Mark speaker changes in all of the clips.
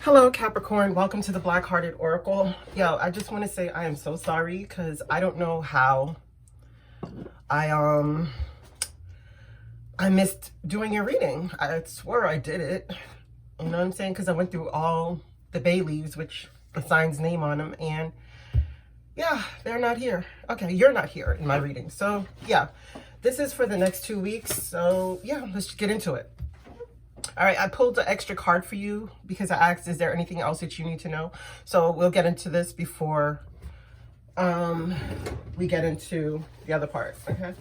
Speaker 1: Hello, Capricorn. Welcome to the Black Hearted Oracle. Yo, I just want to say I am so sorry because I don't know how I missed doing your reading. I swear I did it. You know what I'm saying? Because I went through all the bay leaves, which the sign's name on them, and yeah, they're not here. Okay, you're not here in my reading. So yeah, this is for the next 2 weeks. So yeah, let's get into it. All right, I pulled an extra card for you because I asked, is there anything else that you need to know? So we'll get into this before we get into the other part, okay?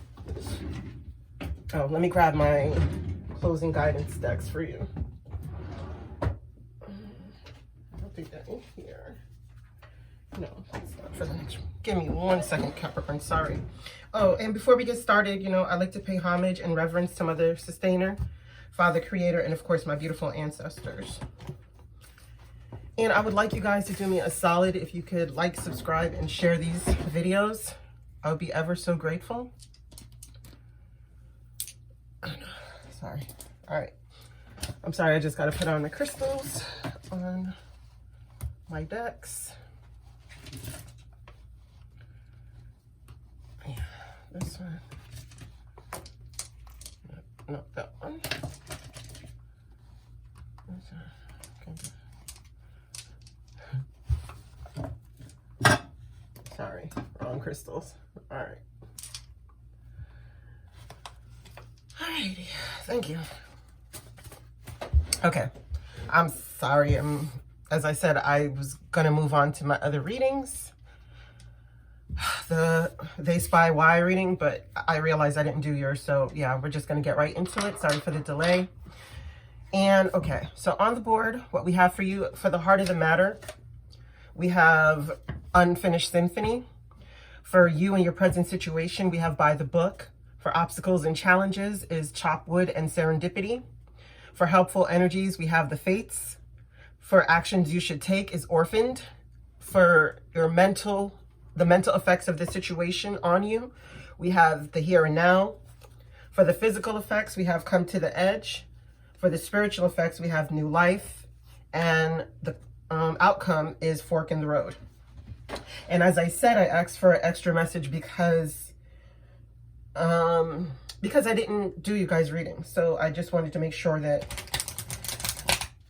Speaker 1: Oh, let me grab my closing guidance decks for you. I don't think they're in here. No, that's not for the next one. Give me 1 second, Capricorn, sorry. Oh, and before we get started, you know, I like to pay homage and reverence to Mother Sustainer, Father Creator, and of course my beautiful ancestors. And I would like you guys to do me a solid if you could like, subscribe, and share these videos. I would be ever so grateful. Sorry. All right. I'm sorry, I just got to put on the crystals on my decks. Yeah, this one. No, that one. Sorry, wrong crystals. All right. Alrighty, thank you. Okay, I'm sorry. As I said, I was gonna move on to my other readings. They Spy Why reading, but I realized I didn't do yours. So yeah, we're just gonna get right into it. Sorry for the delay. And okay, so on the board, what we have for you for the heart of the matter, we have Unfinished Symphony. For you and your present situation, we have By the Book. For obstacles and challenges is Chop Wood and Serendipity. For helpful energies, we have the Fates. For actions you should take is Orphaned. For your the mental effects of the situation on you, we have the Here and Now. For the physical effects, we have Come to the Edge. For the spiritual effects, we have New Life. And the outcome is Fork in the Road. And as I said, I asked for an extra message because I didn't do you guys reading. So I just wanted to make sure that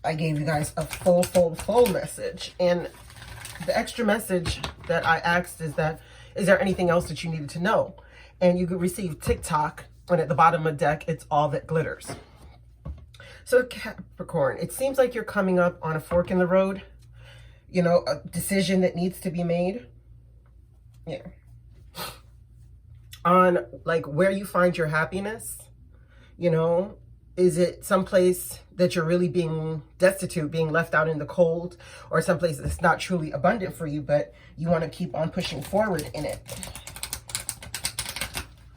Speaker 1: I gave you guys a full message. And the extra message that I asked is there anything else that you needed to know? And you could receive TikTok, and at the bottom of the deck, it's All That Glitters. So Capricorn, it seems like you're coming up on a fork in the road, you know, a decision that needs to be made. Yeah. On like where you find your happiness, you know, is it someplace that you're really being destitute, being left out in the cold, or someplace that's not truly abundant for you, but you want to keep on pushing forward in it?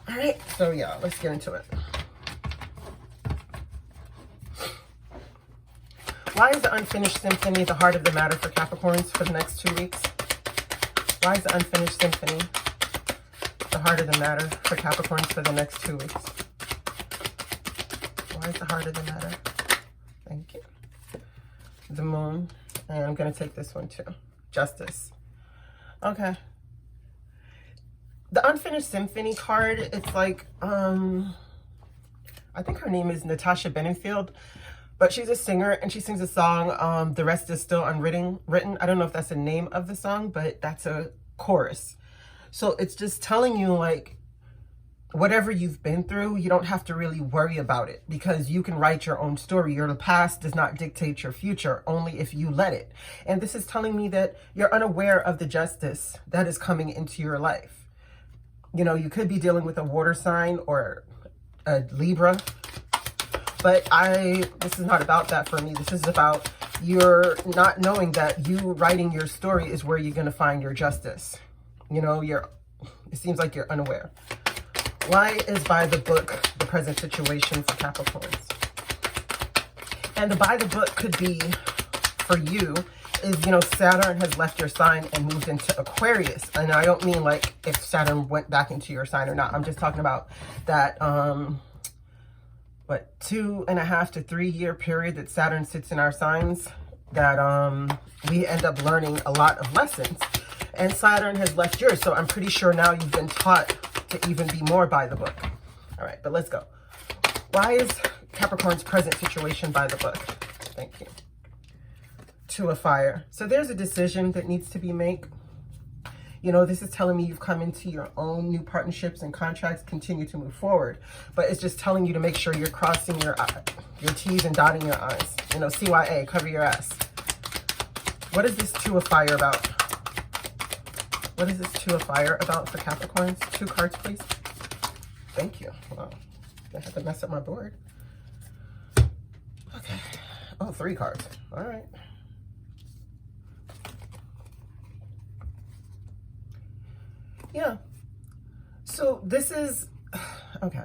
Speaker 1: All right, so yeah, let's get into it. Why is the Unfinished Symphony the heart of the matter for Capricorns for the next 2 weeks? Why is the Unfinished Symphony the heart of the matter for Capricorns for the next 2 weeks? Why is the heart of the matter? Thank you. The Moon. And I'm going to take this one too. Justice. Okay. The Unfinished Symphony card, it's like, I think her name is Natasha Bedingfield. But she's a singer and she sings a song, The Rest is Still Unwritten. I don't know if that's the name of the song, but that's a chorus. So it's just telling you, like, whatever you've been through, you don't have to really worry about it because you can write your own story. Your past does not dictate your future, only if you let it. And this is telling me that you're unaware of the justice that is coming into your life. You know, you could be dealing with a water sign or a Libra. But this is not about that for me. This is about you're not knowing that you writing your story is where you're going to find your justice. You know, it seems like you're unaware. Why is By the Book the present situation for Capricorns? And the By the Book could be for you is, you know, Saturn has left your sign and moved into Aquarius. And I don't mean like if Saturn went back into your sign or not. I'm just talking about that, 2.5 to 3 year period that Saturn sits in our signs. that we end up learning a lot of lessons. And Saturn has left yours, so I'm pretty sure now you've been taught to even be more by the book. All right, but let's go. Why is Capricorn's present situation by the book? Thank you. Two of Fire. So there's a decision that needs to be made. You know, this is telling me you've come into your own new partnerships and contracts, continue to move forward. But it's just telling you to make sure you're crossing your T's and dotting your I's. You know, CYA, cover your ass. What is this Two of Fire about? What is this Two of Fire about for Capricorns? 2 cards, please. Thank you. Wow. I had to mess up my board. Okay. Oh, 3 cards. All right. Yeah. So this is, okay.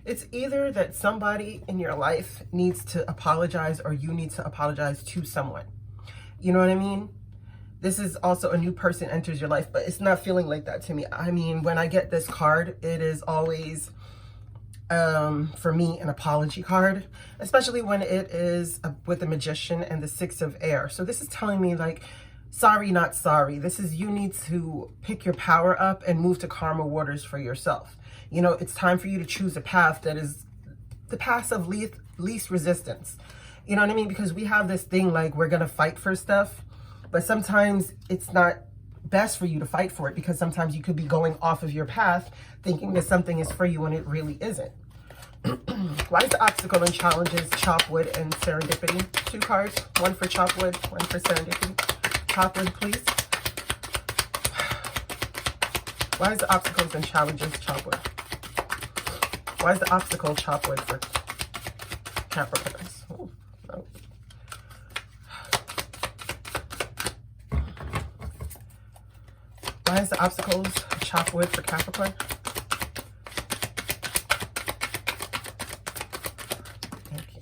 Speaker 1: It's either that somebody in your life needs to apologize or you need to apologize to someone. You know what I mean? This is also a new person enters your life, but it's not feeling like that to me. I mean, when I get this card, it is always, for me, an apology card, especially when it is with the Magician and the 6 of Air. So this is telling me, like, sorry, not sorry. This is you need to pick your power up and move to calmer waters for yourself. You know, it's time for you to choose a path that is the path of least resistance. You know what I mean? Because we have this thing like we're going to fight for stuff. But sometimes it's not best for you to fight for it because sometimes you could be going off of your path thinking that something is for you when it really isn't. Why is the obstacle and challenges chop wood and serendipity? 2 cards, 1 for chop wood, 1 for serendipity. Chop wood, please. Why is the obstacles and challenges chop wood? Why is the obstacle chop wood for Capricorns? Oh, no. Why is the obstacles chop wood for Capricorn? Thank you.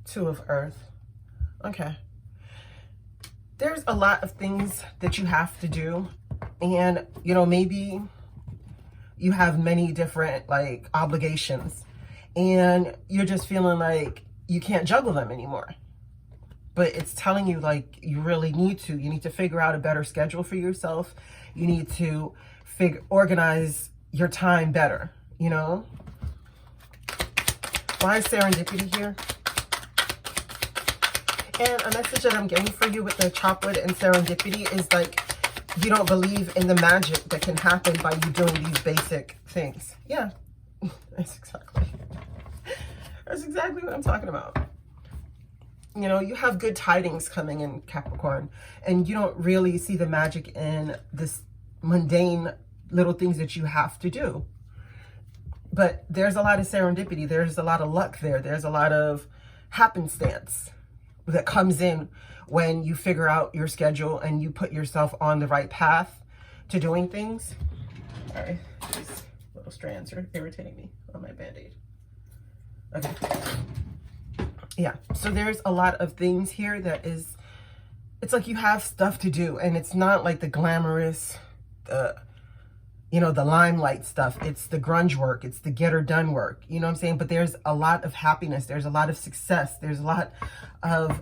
Speaker 1: 2 of Earth. Okay. There's a lot of things that you have to do. And, you know, maybe you have many different, like, obligations. And you're just feeling like you can't juggle them anymore. But it's telling you, like, you really need to. You need to figure out a better schedule for yourself. You need to organize your time better, you know? Why is serendipity here? And a message that I'm getting for you with the chop wood and serendipity is, like, you don't believe in the magic that can happen by you doing these basic things. Yeah, that's exactly what I'm talking about. You know, you have good tidings coming in, Capricorn, and you don't really see the magic in this mundane little things that you have to do. But there's a lot of serendipity. There's a lot of luck there. There's a lot of happenstance that comes in when you figure out your schedule and you put yourself on the right path to doing things. Sorry, these little strands are irritating me on my Band-Aid. Okay. Yeah, so there's a lot of things here that is, it's like you have stuff to do, and it's not like the glamorous, you know, the limelight stuff. It's the grunge work. It's the get her done work. You know what I'm saying? But there's a lot of happiness. There's a lot of success. There's a lot of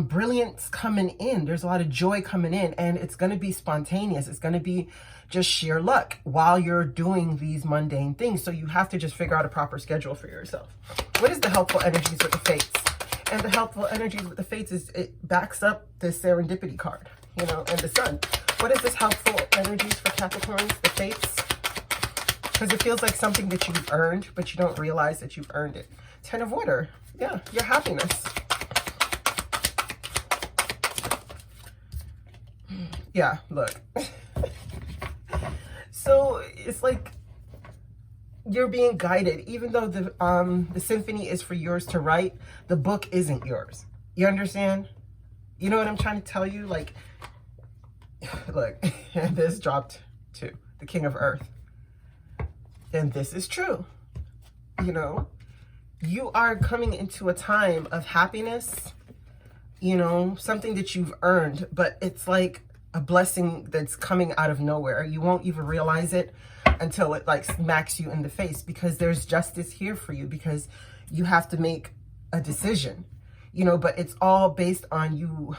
Speaker 1: brilliance coming in. There's a lot of joy coming in, and it's going to be spontaneous. It's going to be just sheer luck while you're doing these mundane things. So you have to just figure out a proper schedule for yourself. What is the helpful energies with the fates? And the helpful energies with the fates is it backs up the serendipity card, you know, and the sun. What is this helpful energies for Capricorns, the fates? Because it feels like something that you've earned, but you don't realize that you've earned it. 10 of water. Yeah, your happiness. Yeah, look. So it's like you're being guided, even though the symphony is for yours to write, the book isn't yours. You understand? You know what I'm trying to tell you? Like, look, this dropped too, the King of Earth. And this is true. You know, you are coming into a time of happiness, you know, something that you've earned, but it's like a blessing that's coming out of nowhere. You won't even realize it until it like smacks you in the face, because there's justice here for you, because you have to make a decision. you know, but it's all based on you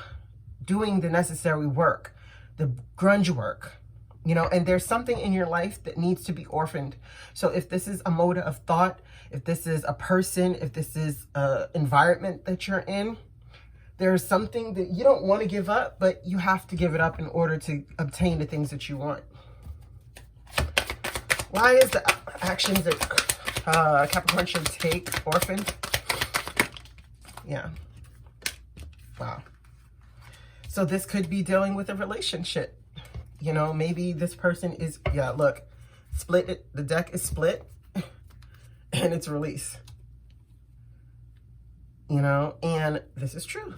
Speaker 1: doing the necessary work, the grunge work, you know, and there's something in your life that needs to be orphaned. So if this is a mode of thought, if this is a person, if this is an environment that you're in, there's something that you don't want to give up, but you have to give it up in order to obtain the things that you want. Why is the actions that Capricorn should take orphaned? Yeah. Wow. So this could be dealing with a relationship. You know, maybe this person is, yeah, look, split it. The deck is split and it's release. You know, and this is true.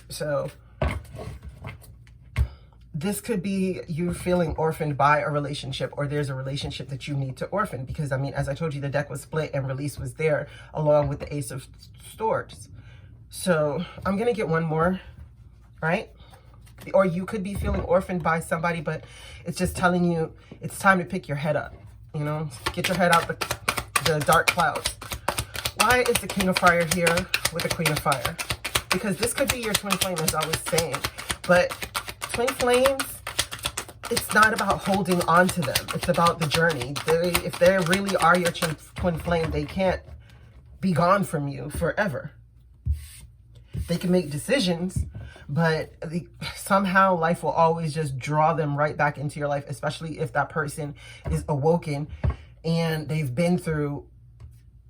Speaker 1: So this could be you feeling orphaned by a relationship, or there's a relationship that you need to orphan, because I mean, as I told you, the deck was split and release was there along with the Ace of Swords. So I'm going to get one more, right? Or you could be feeling orphaned by somebody, but it's just telling you it's time to pick your head up, you know, get your head out the dark clouds. Why is the King of Fire here with the Queen of Fire? Because this could be your twin flame, as I was saying, but twin flames, it's not about holding on to them. It's about the journey. If they really are your twin flame, they can't be gone from you forever. They can make decisions, but somehow life will always just draw them right back into your life, especially if that person is awoken and they've been through,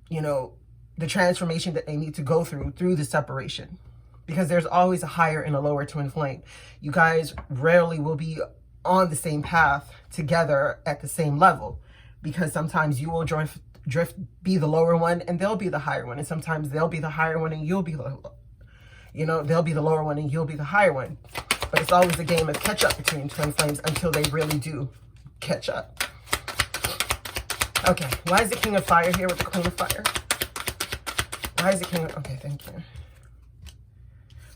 Speaker 1: you know, the transformation that they need to go through the separation. Because there's always a higher and a lower twin flame. You guys rarely will be on the same path together at the same level, because sometimes you will be the lower one and they'll be the higher one, and sometimes they'll be the higher one and you'll be the, you know, they'll be the lower one and you'll be the higher one. But it's always a game of catch up between twin flames until they really do catch up. Okay, why is the King of Fire here with the Queen of Fire? Why is the King of, okay, thank you.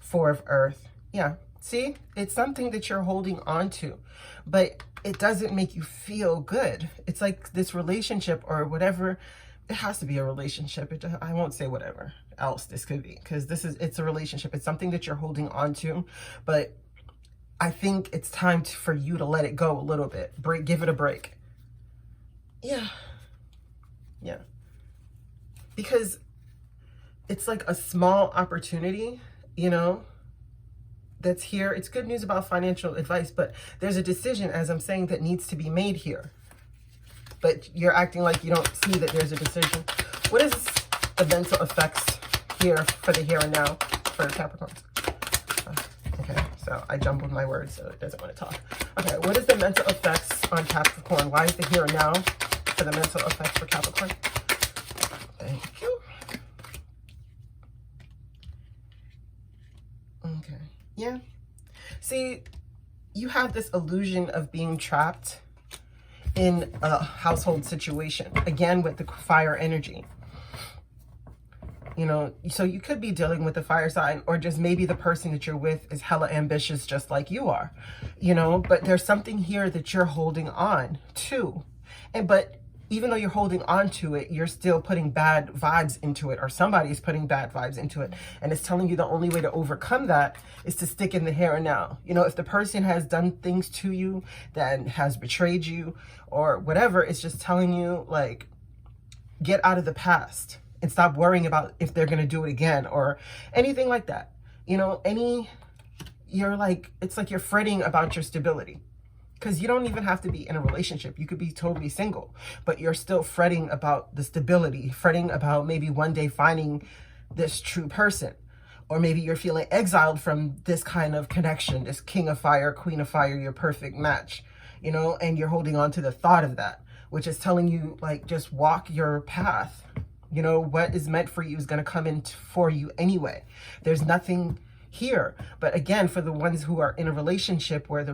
Speaker 1: Four of Earth. Yeah, see, it's something that you're holding on to, but it doesn't make you feel good. It's like this relationship or whatever. It has to be a relationship. I won't say whatever else this could be, because it's a relationship. It's something that you're holding on to, but I think it's time for you to let it go a little bit. Give it a break. Yeah. Yeah. Because it's like a small opportunity, you know, that's here. It's good news about financial advice, but there's a decision, as I'm saying, that needs to be made here. But you're acting like you don't see that there's a decision. What is the mental effects here for the here and now for Capricorn? Okay, so I jumbled my words, so it doesn't want to talk. Okay, what is the mental effects on Capricorn? Why is the here and now for the mental effects for Capricorn? Thank you. Okay. Yeah. See, you have this illusion of being trapped in a household situation, again with the fire energy. You know, so you could be dealing with the fire sign, or just maybe the person that you're with is hella ambitious just like you are, you know, but there's something here that you're holding on to. But even though you're holding on to it, you're still putting bad vibes into it, or somebody's putting bad vibes into it. And it's telling you the only way to overcome that is to stick in the here and now. You know, if the person has done things to you, that has betrayed you or whatever, it's just telling you, like, get out of the past and stop worrying about if they're going to do it again or anything like that. You know, you're like, it's like you're fretting about your stability. Because you don't even have to be in a relationship. You could be totally single, but you're still fretting about the stability, fretting about maybe one day finding this true person. Or maybe you're feeling exiled from this kind of connection, this King of Fire, Queen of Fire, your perfect match, you know, and you're holding on to the thought of that, which is telling you, like, just walk your path. You know, what is meant for you is going to come in for you anyway. There's nothing here. But again, for the ones who are in a relationship where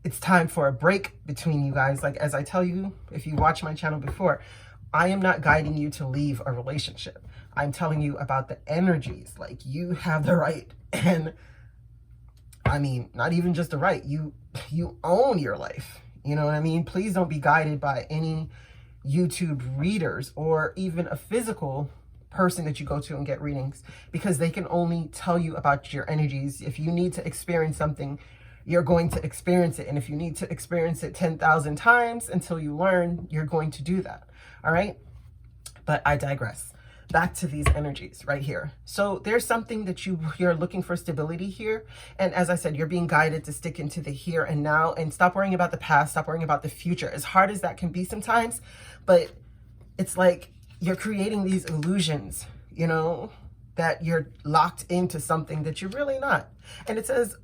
Speaker 1: it's time for a break between you guys. Like, as I tell you, if you watch my channel before, I am not guiding you to leave a relationship. I'm telling you about the energies. Like, you have the right, and I mean, not even just the right, you own your life. You know what I mean? Please don't be guided by any YouTube readers or even a physical person that you go to and get readings, because they can only tell you about your energies. If you need to experience something, you're going to experience it. And if you need to experience it 10,000 times until you learn, you're going to do that. All right. But I digress. Back to these energies right here. So there's something that you're looking for stability here. And as I said, you're being guided to stick into the here and now and stop worrying about the past, stop worrying about the future, as hard as that can be sometimes. But it's like you're creating these illusions, you know, that you're locked into something that you're really not. And it says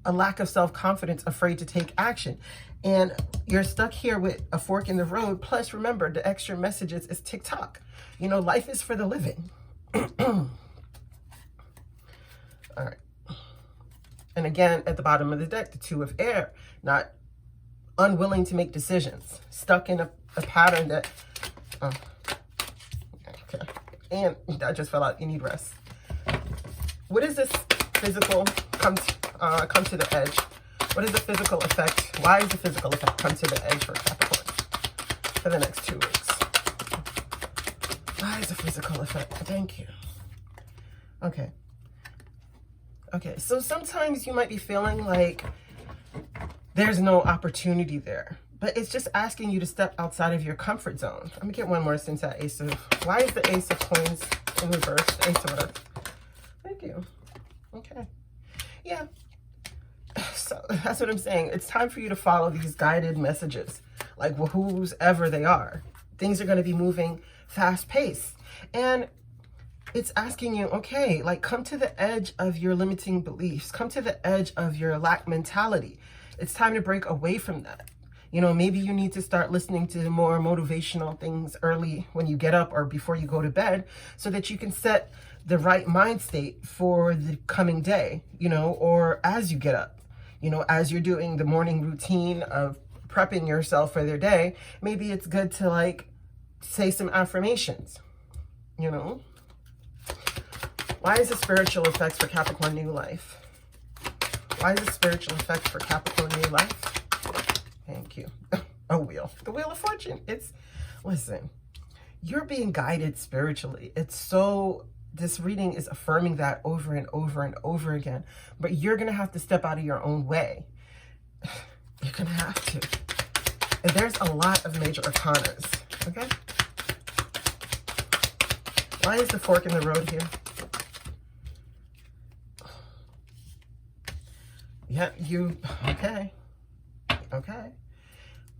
Speaker 1: a lack of self-confidence, afraid to take action. And you're stuck here with a fork in the road. Plus, remember, the extra messages is TikTok. You know, life is for the living. All right. And again, at the bottom of the deck, the Two of Air, not unwilling to make decisions, stuck in a pattern that, okay. And that just fell out. You need rest. What is this physical come to the edge? What is the physical effect? Why is the physical effect come to the edge for Capricorn for the next 2 weeks? Why is the physical effect? Thank you. Okay. Okay, so sometimes you might be feeling like there's no opportunity there, but it's just asking you to step outside of your comfort zone. I'm gonna get one more since that Ace of, why is the Ace of Coins in reverse? Ace of Earth. Thank you. Okay. Yeah. So that's what I'm saying. It's time for you to follow these guided messages, like who's ever they are. Things are going to be moving fast paced. And it's asking you, okay, like come to the edge of your limiting beliefs. Come to the edge of your lack mentality. It's time to break away from that. You know, maybe you need to start listening to more motivational things early when you get up or before you go to bed, so that you can set the right mind state for the coming day, you know, or as you get up. You know, as you're doing the morning routine of prepping yourself for their day, maybe it's good to like say some affirmations, you know. Why is the spiritual effects for Capricorn new life? Why is the spiritual effects for Capricorn new life? Thank you. A wheel. The Wheel of Fortune. It's, listen, you're being guided spiritually. It's so, this reading is affirming that over and over and over again. But you're going to have to step out of your own way. You're going to have to. And there's a lot of major arcanas. Okay? Why is the fork in the road here? Yeah, okay. Okay.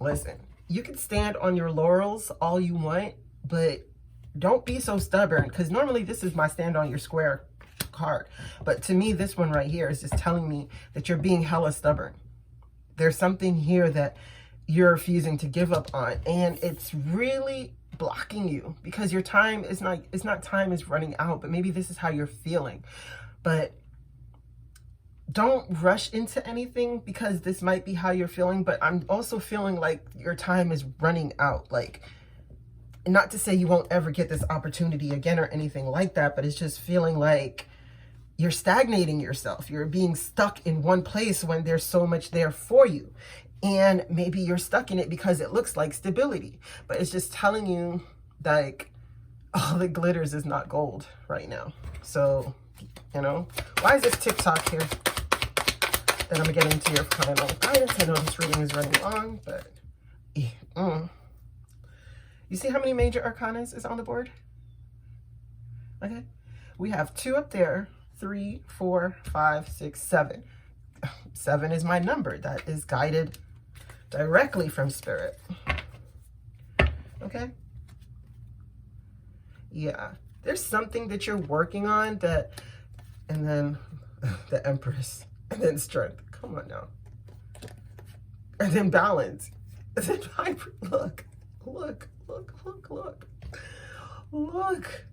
Speaker 1: Listen, you can stand on your laurels all you want, but don't be so stubborn, because normally this is my stand on your square card. But to me, this one right here is just telling me that you're being hella stubborn. There's something here that you're refusing to give up on, and it's really blocking you because your time is not, it's not time is running out, but maybe this is how you're feeling. But don't rush into anything, because this might be how you're feeling, but I'm also feeling like your time is running out. Like, not to say you won't ever get this opportunity again or anything like that, but it's just feeling like you're stagnating yourself. You're being stuck in one place when there's so much there for you. And maybe you're stuck in it because it looks like stability, but it's just telling you like all the glitters is not gold right now. So, you know, why is this TikTok here? Then I'm gonna get into your final guidance. I know this reading is running long, but you see how many major arcanas is on the board? Okay, we have 2 up there, 3, 4, 5, 6, 7. 7 is my number. That is guided directly from spirit. Okay. Yeah, there's something that you're working on that, and then the Empress. And then strength. Come on now. And then balance. And then look, look, look, look, look. Look.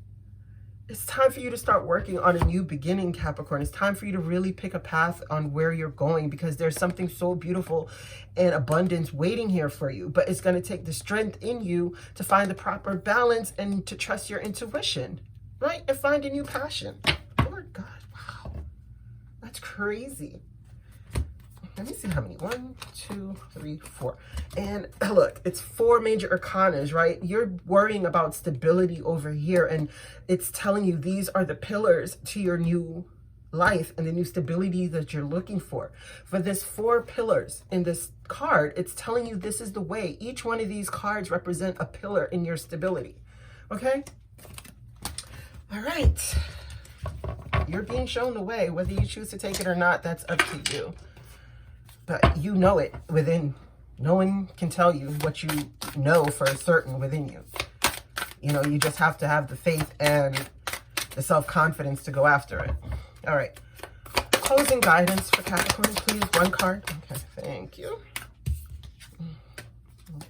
Speaker 1: It's time for you to start working on a new beginning, Capricorn. It's time for you to really pick a path on where you're going, because there's something so beautiful and abundance waiting here for you. But it's going to take the strength in you to find the proper balance and to trust your intuition, right? And find a new passion. Lord God. That's crazy. let me see how many. 1, 2, 3, 4. And look, it's 4 major arcanas, right? You're worrying about stability over here, and it's telling you these are the pillars to your new life and the new stability that you're looking for. For this 4 pillars in this card, it's telling you this is the way. Each one of these cards represent a pillar in your stability. Okay? All right. You're being shown the way. Whether you choose to take it or not, that's up to you. But you know it within. No one can tell you what you know for certain within you. You know, you just have to have the faith and the self-confidence to go after it. All right. Closing guidance for Capricorn, please. 1 card. Okay, thank you. Okay.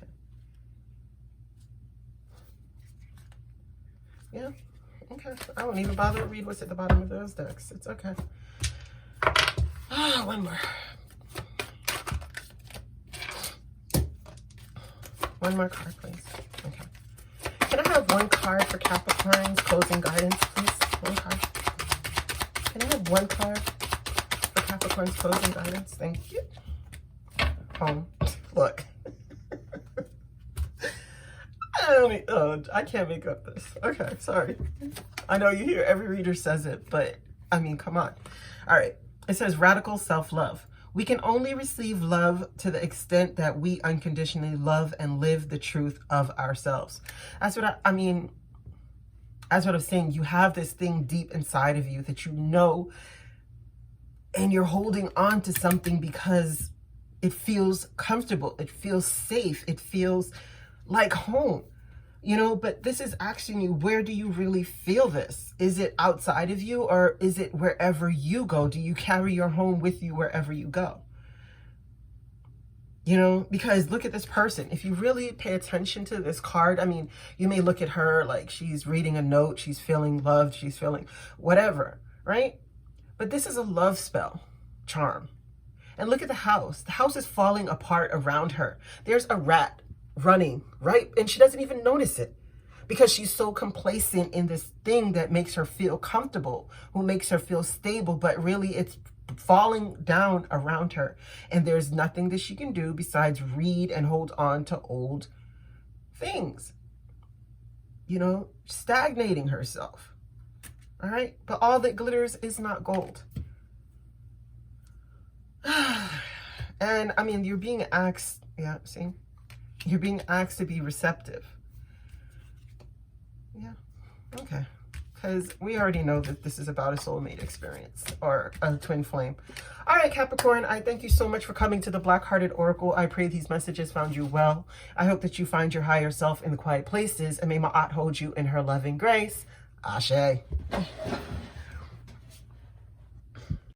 Speaker 1: Yeah. Okay. I won't even bother to read what's at the bottom of those decks. It's okay. Ah, 1 more. 1 more card, please. Okay. Can I have 1 card for Capricorn's closing guidance, please? 1 card. Can I have 1 card for Capricorn's closing guidance? Thank you. Home. Look. I can't make up this. Okay, sorry. I know you hear every reader says it, but I mean, come on. All right. It says radical self-love. We can only receive love to the extent that we unconditionally love and live the truth of ourselves. That's what I mean. That's what I'm saying. You have this thing deep inside of you that you know, and you're holding on to something because it feels comfortable. It feels safe. It feels like home, you know, but this is asking you, where do you really feel this? Is it outside of you, or is it wherever you go? Do you carry your home with you wherever you go? You know, because look at this person. If you really pay attention to this card, I mean, you may look at her like she's reading a note, she's feeling loved, she's feeling whatever, right? But this is a love spell, charm. And look at the house. The house is falling apart around her. There's a rat running, right? And she doesn't even notice it because she's so complacent in this thing that makes her feel comfortable, who makes her feel stable, but really it's falling down around her. And there's nothing that she can do besides read and hold on to old things, you know, stagnating herself. All right. But all that glitters is not gold. And I mean, you're being asked, yeah, see, you're being asked to be receptive. Yeah. Okay. Because we already know that this is about a soulmate experience or a twin flame. All right, Capricorn, I thank you so much for coming to the Black-Hearted Oracle. I pray these messages found you well. I hope that you find your higher self in the quiet places, and may Ma'at hold you in her loving grace. Ashe.